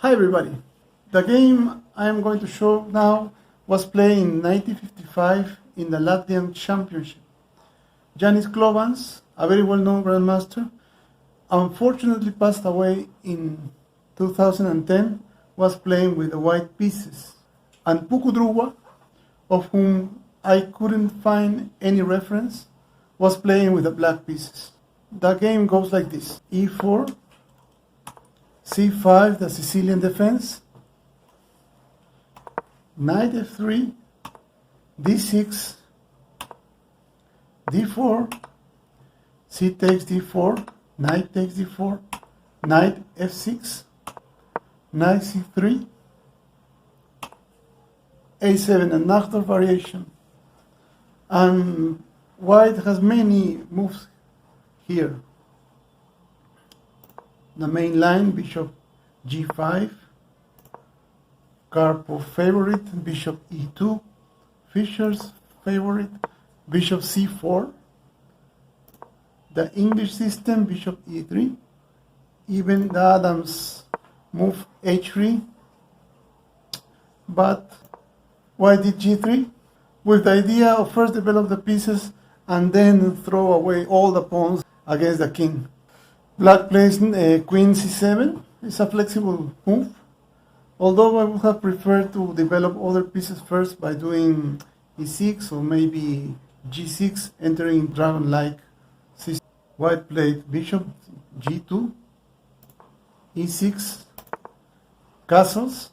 Hi everybody. The game I am going to show now was played in 1955 in the Latvian Championship. Janis Klovans, a very well-known grandmaster, unfortunately passed away in 2010, was playing with the white pieces. And Pukudruva, of whom I couldn't find any reference, was playing with the black pieces. The game goes like this: e4, c5, the Sicilian defense, knight f3, d6, d4, c takes d4, knight takes d4, knight f6, knight c3, a7, another variation. And white has many moves here. The main line, bishop g5, Karpov favorite, bishop e2, Fischer's favorite, bishop c4, the English system, bishop e3, even the Adams move h3, but why did g3? With the idea of first develop the pieces and then throw away all the pawns against the king. Black plays queen c7. It's a flexible move, although I would have preferred to develop other pieces first by doing e6 or maybe g6, entering dragon-like system. White played bishop g2, e6, castles,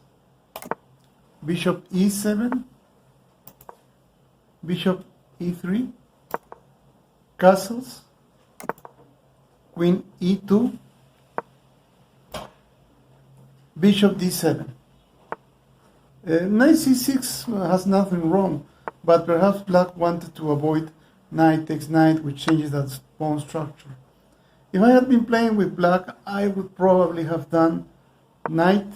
bishop e7, bishop e3, castles, queen e2, bishop d7. Knight c6 has nothing wrong, but perhaps black wanted to avoid knight takes knight, which changes the pawn structure. If I had been playing with black, I would probably have done knight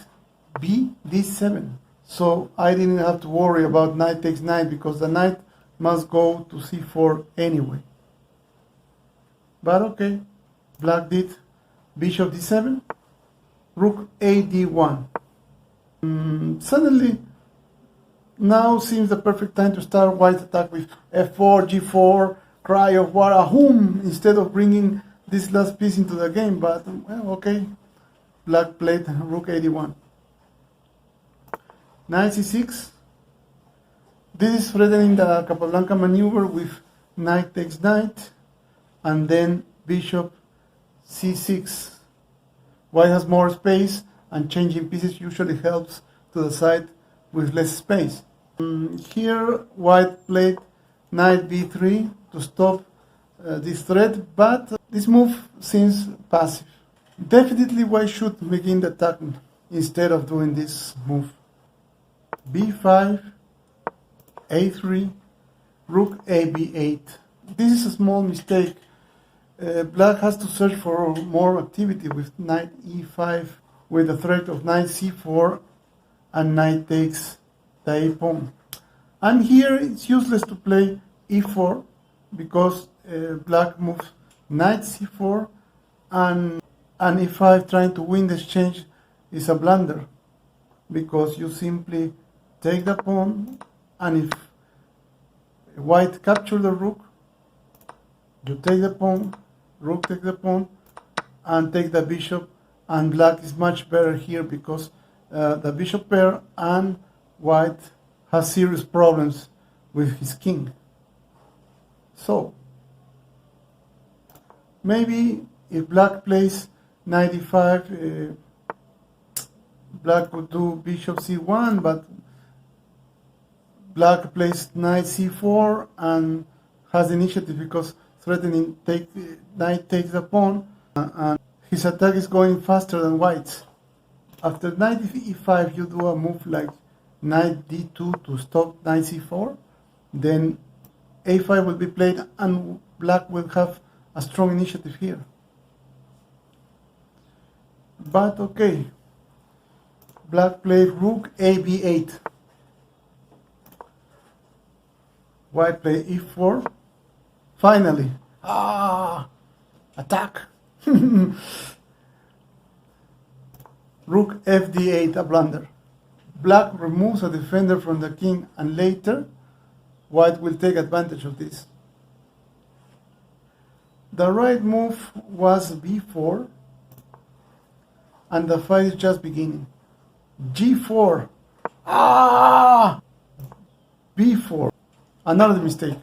b d7, so I didn't have to worry about knight takes knight because the knight must go to c4 anyway. But okay, black did bishop d7, rook a d1. Suddenly, now seems the perfect time to start white attack with f4, g4, cry of war, ahum, instead of bringing this last piece into the game. But well, okay, black played rook a d1. Knight c6. This is threatening the Capablanca maneuver with knight takes knight, and then bishop c6. White has more space, and changing pieces usually helps to the side with less space. Here, white played knight b3 to stop this threat, but this move seems passive. Definitely, white should begin the attack instead of doing this move. b5, a3, rook a b8. This is a small mistake. Black has to search for more activity with knight e5, with the threat of knight c4 and knight takes the a pawn. And here it's useless to play e4 because black moves knight c4 and e5, trying to win the exchange is a blunder because you simply take the pawn, and if white captures the rook, you take the pawn, rook takes the pawn, and take the bishop, and black is much better here because the bishop pair, and white has serious problems with his king. So maybe if black plays knight e5, black could do bishop c1, but black plays knight c4 and has initiative because threatening knight takes the pawn, and his attack is going faster than white's. After knight e5, you do a move like knight d2 to stop knight c4, then a5 will be played and black will have a strong initiative here. But okay, black played rook a b8. White play e4. Finally, attack. Rook fd8, a blunder. Black removes a defender from the king, and later white will take advantage of this. The right move was b4, and the fight is just beginning. g4, b4, another mistake.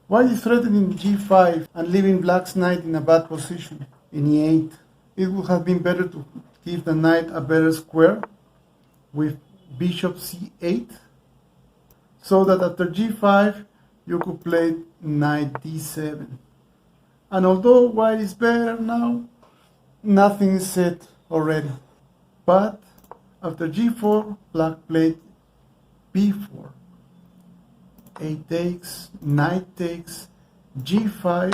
White is threatening g5 and leaving black's knight in a bad position in e8. It would have been better to give the knight a better square with bishop c8, so that after g5 you could play knight d7. And although white is better now, nothing is said already. But after g4, black played b4. A takes, knight takes, g5,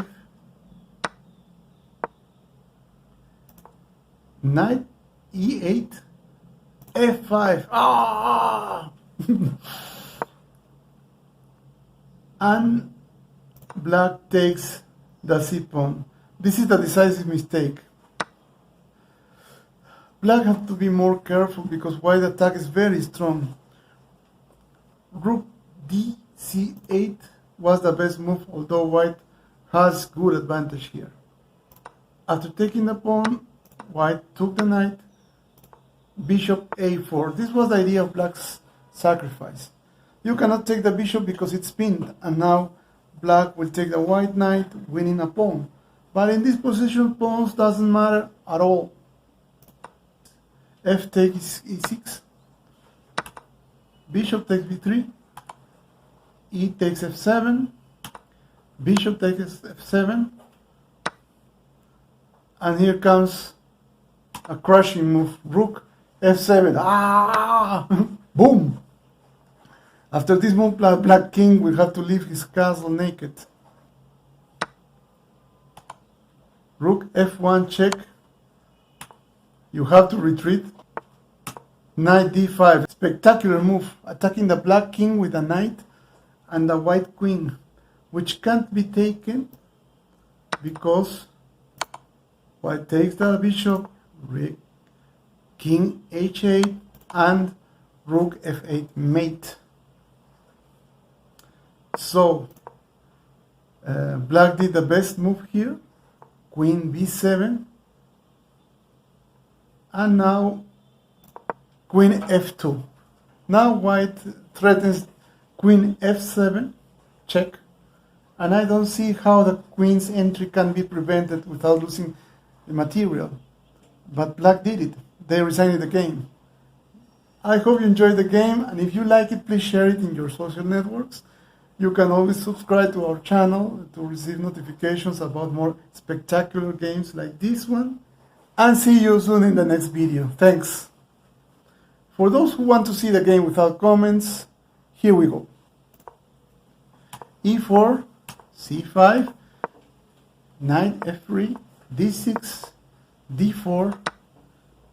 knight e8, f5. And black takes the c-pawn. This is the decisive mistake. Black has to be more careful because white attack is very strong. Rook d c8 was the best move, although white has good advantage here. After taking the pawn, white took the knight, bishop a4. This was the idea of black's sacrifice. You cannot take the bishop because it's pinned, and now black will take the white knight, winning a pawn. But in this position, pawns doesn't matter at all. F takes e6, bishop takes b3, e takes f7, bishop takes f7, and here comes a crushing move, rook f7. Boom! After this move, black king will have to leave his castle naked. Rook f1 check. You have to retreat. Knight d5. Spectacular move, attacking the black king with a knight and the white queen, which can't be taken because white takes the bishop, king h8, and rook f8 mate. So black did the best move here, queen b7, and now queen f2. Now white threatens queen f7, check, and I don't see how the queen's entry can be prevented without losing the material. But black did it. They resigned the game. I hope you enjoyed the game, and if you like it, please share it in your social networks. You can always subscribe to our channel to receive notifications about more spectacular games like this one. And see you soon in the next video. Thanks. For those who want to see the game without comments, here we go. e4, c5, knight f3, d6, d4,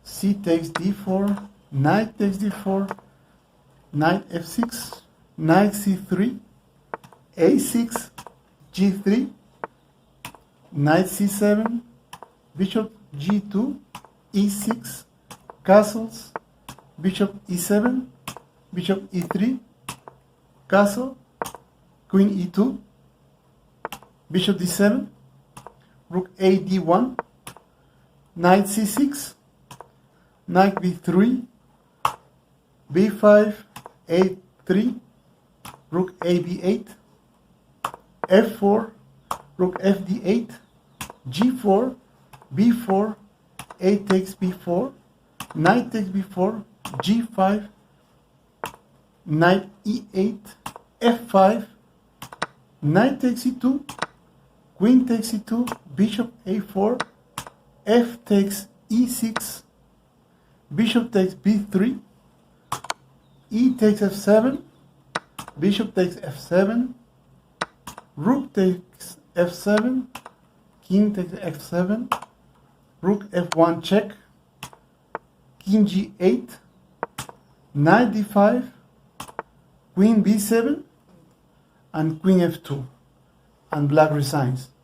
c takes d4, knight takes d4, knight f6, knight c3, a6, g3, knight c7, bishop g2, e6, castles, bishop e7, bishop e3, castle, queen e2, bishop d7, rook a d1, knight c6, knight b3, b5, a3, rook a b8, f4, rook fd8, g4, b4, a takes b4, knight takes b4, g5, knight e8, f5, knight takes e2, queen takes e2, bishop a4, f takes e6, bishop takes b3, e takes f7, bishop takes f7, rook takes f7, king takes f7, rook f1 check, king g8, knight d5, queen b7, and queen f2, and black resigns.